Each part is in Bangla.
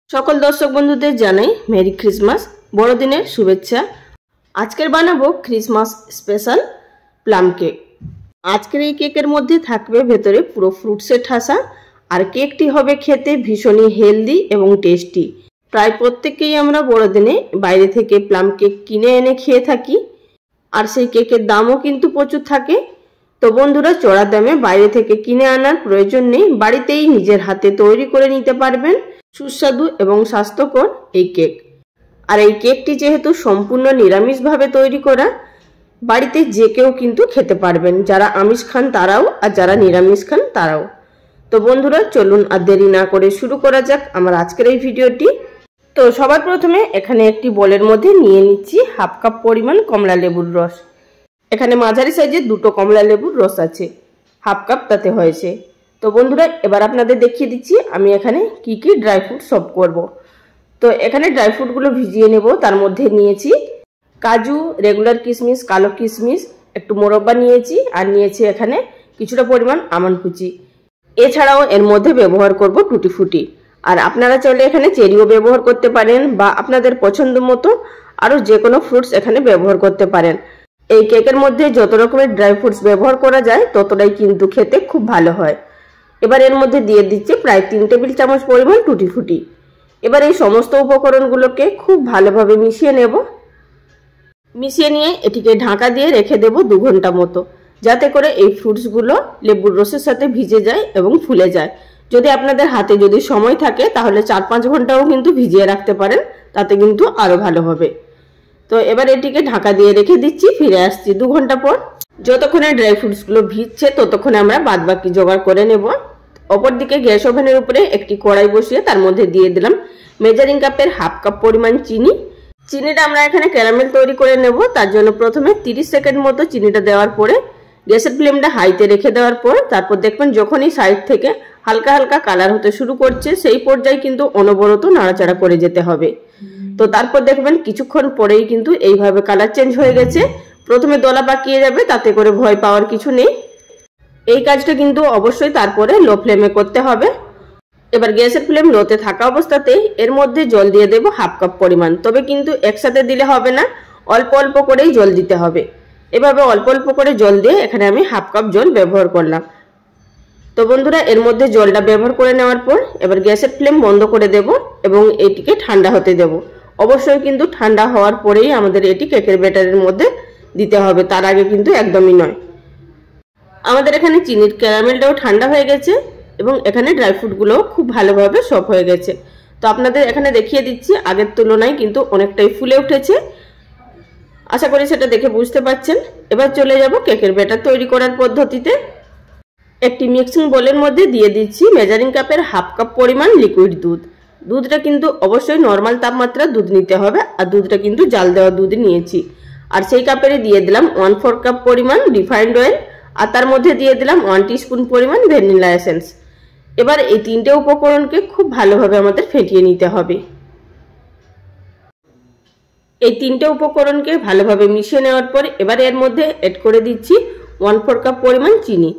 সকল দর্শক বন্ধুদের জানাই মেরি ক্রিসমাস, বড়দিনের শুভেচ্ছা। আজকের বানাবো ক্রিসমাস স্পেশাল প্লাম কেক। আজকের এই কেকের মধ্যে থাকবে ভেতরে পুরো ফ্রুটসের ঠাসা, আর কেকটি হবে খেতে ভীষণই হেলদি এবং টেস্টি। প্রায় প্রত্যেকেই আমরা বড়দিনে বাইরে থেকে প্লাম কেক কিনে এনে খেয়ে থাকি, আর সেই কেকের দামও কিন্তু প্রচুর থাকে। তো বন্ধুরা, চড়া দামে বাইরে থেকে কিনে আনার প্রয়োজন নেই, বাড়িতেই নিজের হাতে তৈরি করে নিতে পারবেন সুস্বাদু এবং স্বাস্থ্যকর এই কেক। আর এই কেকটি যেহেতু সম্পূর্ণ নিরামিষভাবে তৈরি করা, বাড়িতে যে কেউ কিন্তু খেতে পারবেন, যারা আমিষ খান তারাও আর যারা নিরামিষ খান তারাও। তো বন্ধুরা, চলুন আর দেরি না করে শুরু করা যাক আমার আজকের এই ভিডিওটি। তো সবার প্রথমে এখানে একটি বোলের মধ্যে নিয়ে নিচ্ছি হাফ কাপ পরিমাণ কমলা লেবুর রস। এখানে মাঝারি সাইজের দুটো কমলা লেবুর রস আছে, হাফ কাপ তাতে হয়েছে। তো বন্ধুরা, এবার আপনাদের দেখিয়ে দিচ্ছি আমি এখানে কি কি ড্রাই ফ্রুট সব করব। তো এখানে ড্রাই ফ্রুটগুলো ভিজিয়ে নেব। তার মধ্যে নিয়েছি কাজু, রেগুলার কিশমিশ, কালো কিশমিশ, একটু মোরব্বা নিয়েছি, আর নিয়েছি এখানে কিছুটা পরিমাণ আমন্ড কুচি। এছাড়াও এর মধ্যে ব্যবহার করব টুটি ফুটি, আর আপনারা চাইলে এখানে চেরিও ব্যবহার করতে পারেন, বা আপনাদের পছন্দ মতো আরও যে কোনো ফ্রুটস এখানে ব্যবহার করতে পারেন। এই কেকের মধ্যে যত রকমের ড্রাই ফ্রুটস ব্যবহার করা যায় ততটাই কিন্তু খেতে খুব ভালো হয়। এবার এর মধ্যে দিয়ে দিচ্ছি প্রায় 3 টেবিল চামচ পরিমাণ টুটি ফুটি। এবার এই সমস্ত উপকরণগুলোকে খুব ভালোভাবে মিশিয়ে নেব। মিশিয়ে নিয়ে এটিকে ঢাকা দিয়ে রেখে দেব 2 ঘন্টা মতো, যাতে করে এই ফ্রুটসগুলো লেবুর রসের সাথে ভিজে যায় এবং ফুলে যায়। যদি আপনাদের হাতে যদি সময় থাকে তাহলে 4-5 ঘন্টাও কিন্তু ভিজিয়ে রাখতে পারেন, তাতে কিন্তু আরও ভালো হবে। তো এবার এটিকে ঢাকা দিয়ে রেখে দিচ্ছি, ফিরে আসছি 2 ঘন্টা পর। যতক্ষণে ড্রাই ফ্রুটসগুলো ভিজছে ততক্ষণে আমরা বাদবাকি জোগাড় করে নেব। অপরদিকে গ্যাস ওভেনের উপরে একটি কড়াই বসিয়ে তার মধ্যে দিয়ে দিলাম মেজারিং কাপের হাফ কাপ পরিমাণ চিনি। চিনিটা আমরা এখানে ক্যারামেল তৈরি করে নেব, তার জন্য প্রথমে 30 সেকেন্ড মতো চিনিটা দেওয়ার পরে গ্যাসের ফ্লেমটা হাইতে রেখে দেওয়ার পর তারপর দেখবেন যখনই সাইড থেকে হালকা হালকা কালার হতে শুরু করছে, সেই পর্যায়ে কিন্তু অনবরত নাড়াচাড়া করে যেতে হবে। তো তারপর দেখবেন কিছুক্ষণ পরেই কিন্তু এইভাবে কালার চেঞ্জ হয়ে গেছে। প্রথমে দলা পাকিয়ে যাবে, তাতে করে ভয় পাওয়ার কিছু নেই। এই কাজটা কিন্তু অবশ্যই তারপরে লো ফ্লেমে করতে হবে। এবার গ্যাসের ফ্লেম লোতে থাকা অবস্থাতেই এর মধ্যে জল দিয়ে দেব হাফ কাপ পরিমাণ, তবে কিন্তু একসাথে দিলে হবে না, অল্প অল্প করেই জল দিতে হবে। এভাবে অল্প অল্প করে জল দিয়ে এখানে আমি হাফ কাপ জল ব্যবহার করলাম। তো বন্ধুরা, এর মধ্যে জলটা ব্যবহার করে নেওয়ার পর এবার গ্যাসের ফ্লেম বন্ধ করে দেব এবং এটিকে ঠান্ডা হতে দেব। অবশ্যই কিন্তু ঠান্ডা হওয়ার পরেই আমাদের এটি কেকের ব্যাটারের মধ্যে দিতে হবে, তার আগে কিন্তু একদমই নয়। আমাদের এখানে চিনির ক্যারামেলটাও ঠান্ডা হয়ে গেছে এবং এখানে ড্রাই ফ্রুটগুলোও খুব ভালোভাবে সফট হয়ে গেছে। তো আপনাদের এখানে দেখিয়ে দিচ্ছি, আগের তুলনায় কিন্তু অনেকটাই ফুলে উঠেছে। আশা করি সেটা দেখে বুঝতে পারছেন। এবার চলে যাব কেকের ব্যাটার তৈরি করার পদ্ধতিতে। একটি মিক্সিং বোলের মধ্যে দিয়ে দিচ্ছি মেজারিং কাপের হাফ কাপ পরিমাণ লিকুইড দুধ। দুধটা কিন্তু অবশ্যই নর্মাল তাপমাত্রার দুধ নিতে হবে, আর দুধটা কিন্তু জাল দেওয়া দুধ নিয়েছি। আর সেই কাপেরে দিয়ে দিলাম 1/4 কাপ পরিমাণ রিফাইন্ড অয়েল, আর তার মধ্যে দিয়ে দিলাম 1 টিস্পুন পরিমাণ ভ্যানিলা এসেন্স। এবার এই 3টে উপকরণকে খুব ভালোভাবে আমাদের ফেটিয়ে নিতে হবে। এই 3টে উপকরণকে ভালোভাবে মিশিয়ে নেওয়ার পর এবার এর মধ্যে এড করে দিচ্ছি 1/4 কাপ পরিমাণ চিনি।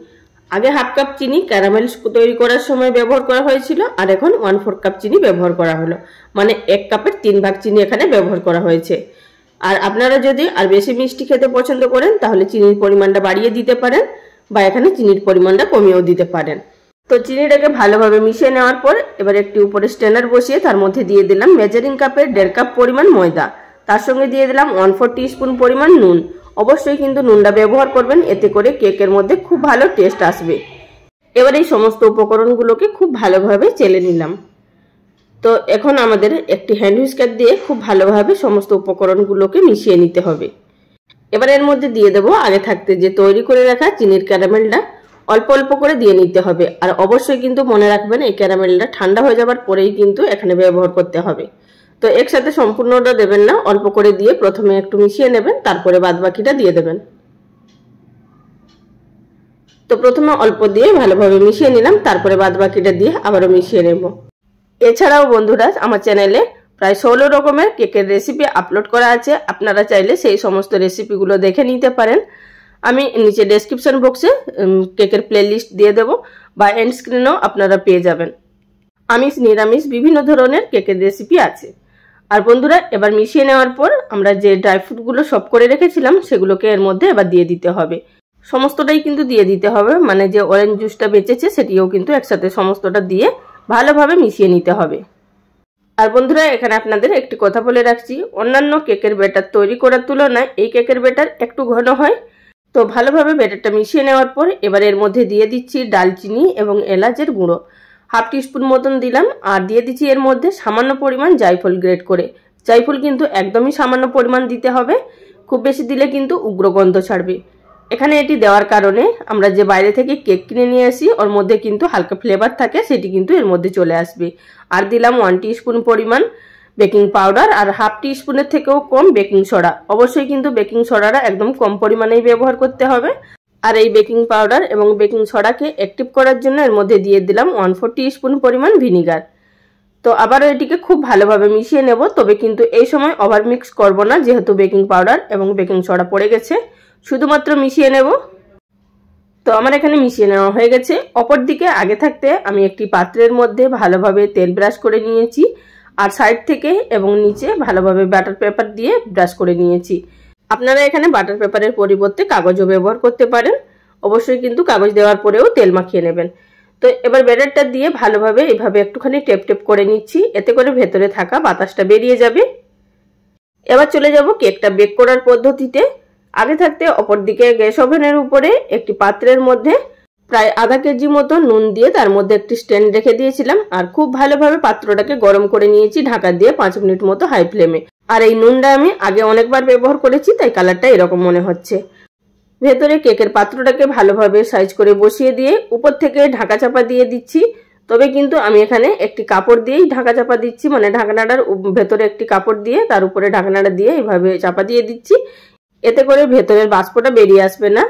আগে হাফ কাপ চিনি ক্যারামেল তৈরি করার সময় ব্যবহার করা হয়েছিল, আর এখন 1/4 কাপ চিনি ব্যবহার করা হলো, মানে 1 কাপের 3 ভাগ চিনি এখানে ব্যবহার করা হয়েছে। আর আপনারা যদি আর বেশি মিষ্টি খেতে পছন্দ করেন তাহলে চিনির পরিমাণটা বাড়িয়ে দিতে পারেন, বা এখানে চিনির পরিমাণটা কমিয়েও দিতে পারেন। তো চিনিটাকে ভালোভাবে মিশিয়ে নেওয়ার পর এবার একটি উপরে স্ট্যান্ডার বসিয়ে তার মধ্যে দিয়ে দিলাম মেজারিং কাপের 1.5 কাপ পরিমাণ ময়দা। তার সঙ্গে দিয়ে দিলাম 1/4 টিস্পুন পরিমাণ নুন। অবশ্যই কিন্তু নুনটা ব্যবহার করবেন, এতে করে কেকের মধ্যে খুব ভালো টেস্ট আসবে। এবার এই সমস্ত উপকরণগুলোকে খুব ভালোভাবে চেলে নিলাম। তো এখন আমাদের একটি হ্যান্ড হুইস্কার দিয়ে খুব ভালোভাবে সমস্ত উপকরণগুলোকে মিশিয়ে নিতে হবে। এবার এর মধ্যে দিয়ে দেবো আগে থাকতে যে তৈরি করে রাখা চিনির ক্যারামেলটা, অল্প অল্প করে দিয়ে নিতে হবে। আর অবশ্যই কিন্তু মনে রাখবেন এই ক্যারামেলটা ঠান্ডা হয়ে যাবার পরেই কিন্তু এখানে ব্যবহার করতে হবে। তো একসাথে সম্পূর্ণটা দেবেন না, অল্প করে দিয়ে প্রথমে একটু মিশিয়ে নেবেন, তারপরে বাদবাকিটা দিয়ে দেবেন। তো প্রথমে অল্প দিয়ে ভালোভাবে মিশিয়ে নিলাম, তারপরে বাদবাকিটা দিয়ে আবারও মিশিয়ে নেব। এছাড়াও বন্ধুরা, আমার চ্যানেলে প্রায় 16 রকমের কেকের রেসিপি আপলোড করা আছে, আপনারা চাইলে সেই সমস্ত রেসিপিগুলো দেখে নিতে পারেন। আমি নিচে ডেসক্রিপশন বক্সে কেকের প্লেলিস্ট দিয়ে দেব, বা এন্ড স্ক্রিনেও আপনারা পেয়ে যাবেন। আমিষ নিরামিষ বিভিন্ন ধরনের কেকের রেসিপি আছে। আর বন্ধুরা এবার মিশিয়ে নেওয়ার পর আমরা যে ড্রাই ফ্রুটগুলো সব করে রেখেছিলাম সেগুলোকে এর মধ্যে এবার দিয়ে দিতে হবে। সমস্তটাই কিন্তু দিয়ে দিতে হবে, মানে যে অরেঞ্জ জুসটা বেঁচেছে সেটিও কিন্তু একসাথে সমস্তটা দিয়ে ভালোভাবে মিশিয়ে নিতে হবে। আর বন্ধুরা এখানে আপনাদের একটি কথা বলে রাখছি, অন্যান্য কেকের ব্যাটার তৈরি করার তুলনায় এই কেকের ব্যাটার একটু ঘন হয়। তো ভালোভাবে ব্যাটারটা মিশিয়ে নেওয়ার পর এবার এর মধ্যে দিয়ে দিচ্ছি ডালচিনি এবং এলাচের গুঁড়ো, হাফ টিস্পুন মতন দিলাম। আর দিয়ে দিচ্ছি এর মধ্যে সামান্য পরিমাণ জায়ফল গ্রেট করে। জায়ফল কিন্তু একদমই সামান্য পরিমাণ দিতে হবে, খুব বেশি দিলে কিন্তু উগ্র গন্ধ ছাড়বে। এখানে এটি দেওয়ার কারণে আমরা যে বাইরে থেকে কেক কিনে নিয়ে আসি ওর মধ্যে কিন্তু হালকা ফ্লেভার থাকে, সেটি কিন্তু এর মধ্যে চলে আসবে। আর দিলাম 1 টিস্পুন পরিমাণ বেকিং পাউডার আর হাফ টিস্পুনের থেকেও কম বেকিং সোডা। অবশ্যই কিন্তু বেকিং সোডাটা একদম কম পরিমাণেই ব্যবহার করতে হবে। আর এই বেকিং পাউডার এবং বেকিং সোডাকে অ্যাক্টিভ করার জন্য এর মধ্যে দিয়ে দিলাম 1/4 টিস্পুন পরিমাণ ভিনিগার। তো আবারও এটিকে খুব ভালোভাবে মিশিয়ে নেব, তবে কিন্তু এই সময় ওভার মিক্স করব না, যেহেতু বেকিং পাউডার এবং বেকিং সোডা পড়ে গেছে, শুধুমাত্র মিশিয়ে নেব। তো আমার এখানে মিশিয়ে নেওয়া হয়ে গেছে। অপর দিকে আগে থাকতে আমি একটি পাত্রের মধ্যে ভালোভাবে তেল ব্রাশ করে নিয়েছি আর সাইড থেকে এবং নিচে ভালোভাবে বাটার পেপার দিয়ে ব্রাশ করে নিয়েছি। আপনারা এখানে বাটার পেপারের পরিবর্তে কাগজও ব্যবহার করতে পারেন, অবশ্যই কিন্তু কাগজ দেওয়ার পরেও তেল মাখিয়ে নেবেন। তো এবার ব্যাটারটা দিয়ে ভালোভাবে এভাবে একটুখানি টেপ টেপ করে নিচ্ছি, এতে করে ভেতরে থাকা বাতাসটা বেরিয়ে যাবে। এবার চলে যাব কেকটা বেক করার পদ্ধতিতে। আগে থাকতে অপর দিকে গ্যাস ওভেনের উপরে একটি পাত্রের মধ্যে প্রায় আধা কেজি মতো নুন দিয়ে তার মধ্যে একটি স্ট্যান্ড রেখে দিয়েছিলাম আর খুব ভালোভাবে পাত্রটাকে গরম করে নিয়েছি ঢাকা দিয়ে 5 মিনিট মতো হাই ফ্লেমে। আর এই নুনটা আমি আগে অনেকবার ব্যবহার করেছি, তাই কালারটা এরকম মনে হচ্ছে। ভেতরে কেকের পাত্রটাকে ভালোভাবে সাইজ করে বসিয়ে দিয়ে উপর থেকে ঢাকা চাপা দিয়ে দিচ্ছি। তবে কিন্তু আমি এখানে একটি কাপড় দিয়েই ঢাকা চাপা দিচ্ছি, মানে ঢাকনাটার ভেতরে একটি কাপড় দিয়ে তার উপরে ঢাকনাটা দিয়ে এইভাবে চাপা দিয়ে দিচ্ছি, এতে করে ভেতরের বাষ্পটা বেরিয়ে আসবে না।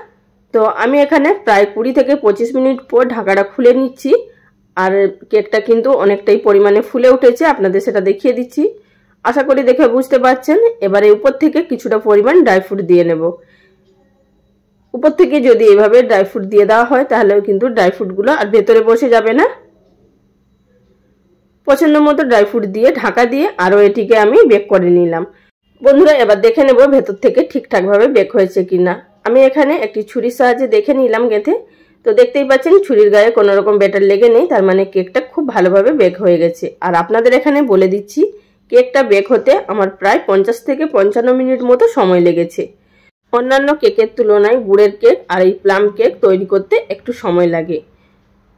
তো আমি এখানে প্রায় 20 থেকে 25 মিনিট পর ঢাকাটা খুলে নিচ্ছি। আর কেকটা কিন্তু অনেকটাই পরিমাণে ফুলে উঠেছে, আপনাদের সেটা দেখিয়ে দিচ্ছি, আশা করি দেখে বুঝতে পারছেন। এবারে উপর থেকে কিছুটা পরিমাণ ড্রাই ফ্রুট দিয়ে নেব। উপর থেকে যদি এভাবে ড্রাই ফ্রুট দিয়ে দেওয়া হয় তাহলেও কিন্তু ড্রাই ফ্রুটগুলো আর ভেতরে বসে যাবে না। পছন্দ মতো ড্রাই ফ্রুট দিয়ে ঢাকা দিয়ে আরও এটিকে আমি বেক করে নিলাম। বন্ধুরা এবার দেখে নেব ভেতর থেকে ঠিকঠাকভাবে বেক হয়েছে কিনা। আমি এখানে একটি ছুরির সাহায্যে দেখে নিলাম গেঁথে। তো দেখতেই পাচ্ছেন ছুরির গায়ে কোনো রকম ব্যাটার লেগে নেই, তার মানে কেকটা খুব ভালোভাবে বেক হয়ে গেছে। আর আপনাদের এখানে বলে দিচ্ছি, কেকটা বেক হতে আমার প্রায় 50 থেকে 55 মিনিট মতো সময় লেগেছে। অন্যান্য কেকের তুলনায় গুড়ের কেক আর এই প্লাম কেক তৈরি করতে একটু সময় লাগে।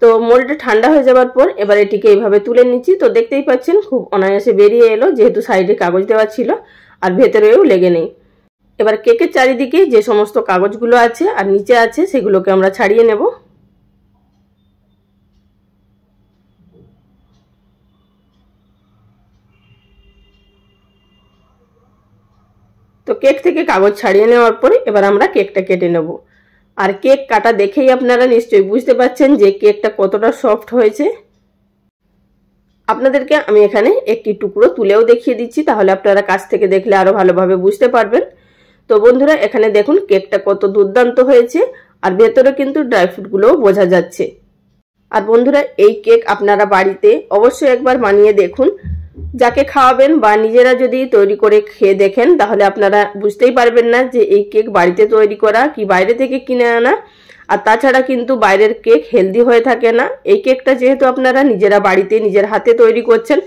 তো মোল্ডটা ঠান্ডা হয়ে যাওয়ার পর এবার এটিকে এইভাবে তুলে নিচ্ছি। তো দেখতেই পাচ্ছেন খুব অনায়াসে বেরিয়ে এলো, যেহেতু সাইডে কাগজ দেওয়া ছিল আর ভেতরেও লেগে নেই। এবার কেকের চারিদিকে যে সমস্ত কাগজগুলো আছে আর নিচে আছে সেগুলোকে আমরা ছাড়িয়ে নেব। তো কেক থেকে কাগজ ছাড়িয়ে নেওয়ার পরে এবার আমরা কেকটা কেটে নেব। আর কেক কাটা দেখেই আপনারা নিশ্চয়ই বুঝতে পারছেন যে কেকটা কতটা সফট হয়েছে। আপনাদেরকে আমি এখানে একটি টুকরো তুলেও দেখিয়ে দিচ্ছি, তাহলে আপনারা কাছ থেকে দেখলে আরো ভালোভাবে বুঝতে পারবেন। তো বন্ধুরা এখানে দেখুন কেকটা কত দুর্দান্ত হয়েছে, আর ভেতরে কিন্তু ড্রাই ফ্রুটগুলোও বোঝা যাচ্ছে। আর বন্ধুরা এই কেক আপনারা বাড়িতে অবশ্যই একবার বানিয়ে দেখুন। যাকে খাওয়াবেন বা নিজেরা যদি তৈরি করে খেয়ে দেখেন তাহলে আপনারা বুঝতেই পারবেন না যে এই কেক বাড়িতে তৈরি করা কি বাইরে থেকে কিনে আনা। আর তাছাড়া কিন্তু বাইরের কেক হেলদি হয়ে থাকে না। এই কেকটা যেহেতু আপনারা নিজেরা বাড়িতে নিজের হাতে তৈরি করছেন,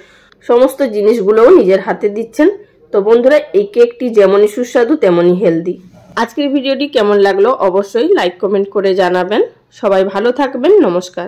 সমস্ত জিনিসগুলোও নিজের হাতে দিচ্ছেন। তো বন্ধুরা এই কেকটি যেমনই সুস্বাদু তেমনই হেলদি। আজকের ভিডিওটি কেমন লাগলো অবশ্যই লাইক কমেন্ট করে জানাবেন। সবাই ভালো থাকবেন, নমস্কার।